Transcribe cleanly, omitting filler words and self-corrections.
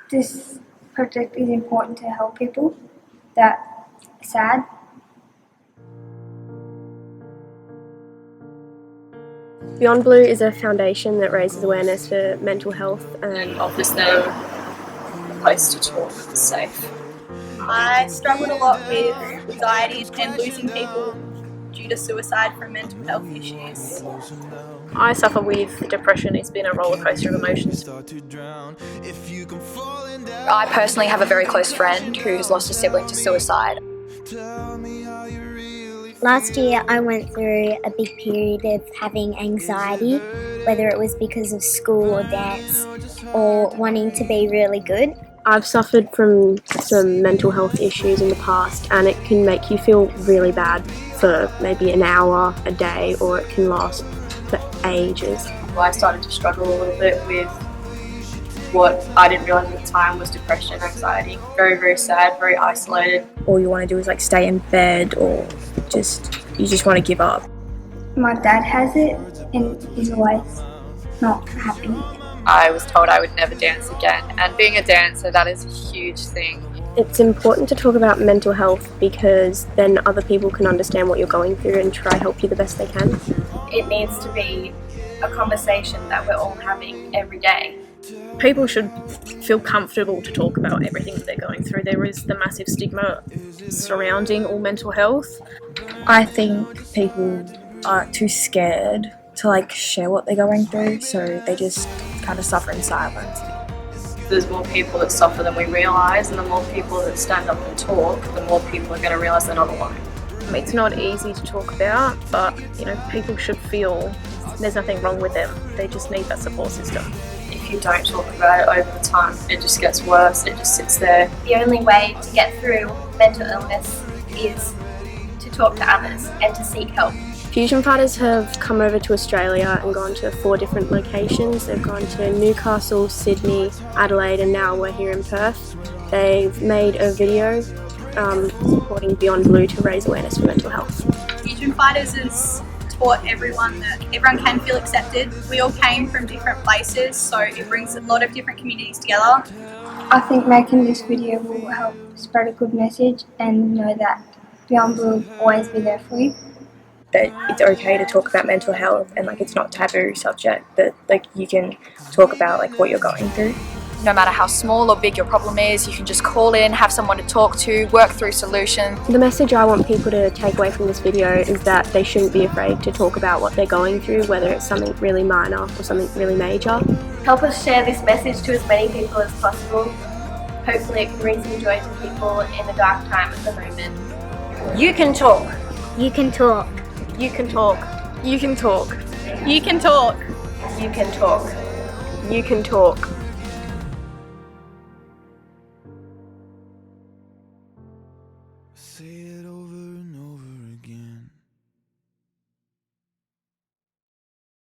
This project is important to help people that are sad. Beyond Blue is a foundation that raises awareness for mental health and offers them a place to talk that's safe. I struggled a lot with anxiety and losing people due to suicide from mental health issues. I suffer with depression. It's been a roller coaster of emotions. I personally have a very close friend who's lost a sibling to suicide. Last year I went through a big period of having anxiety, whether it was because of school or dance or wanting to be really good. I've suffered from some mental health issues in the past, and it can make you feel really bad for maybe an hour, a day, or it can last for ages. I started to struggle a little bit with what I didn't realise at the time was depression, anxiety. Very, very sad, very isolated. All you want to do is like stay in bed, or you just want to give up. My dad has it and is always not happy. I was told I would never dance again, and being a dancer, that is a huge thing. It's important to talk about mental health because then other people can understand what you're going through and try to help you the best they can. It needs to be a conversation that we're all having every day. People should feel comfortable to talk about everything that they're going through. There is the massive stigma surrounding all mental health. I think people are too scared to like share what they're going through, so they just kind of suffer in silence. There's more people that suffer than we realise, and the more people that stand up and talk, the more people are going to realise they're not alone. It's not easy to talk about, but people should feel there's nothing wrong with them. They just need that support system. If you don't talk about it over the time, it just gets worse, it just sits there. The only way to get through mental illness is to talk to others and to seek help. Fusion Fighters have come over to Australia and gone to 4 different locations. They've gone to Newcastle, Sydney, Adelaide, and now we're here in Perth. They've made a video supporting Beyond Blue to raise awareness for mental health. Fusion Fighters has taught everyone that everyone can feel accepted. We all came from different places, so it brings a lot of different communities together. I think making this video will help spread a good message and know that Beyond Blue will always be there for you. That it's okay to talk about mental health, and like it's not a taboo subject, but like you can talk about like what you're going through. No matter how small or big your problem is, you can just call in, have someone to talk to, work through solutions. The message I want people to take away from this video is that they shouldn't be afraid to talk about what they're going through, whether it's something really minor or something really major. Help us share this message to as many people as possible. Hopefully it can bring some joy to people in the dark time at the moment. You can talk. You can talk. You can talk. You can talk. You can talk. You can talk. You can talk. Say it over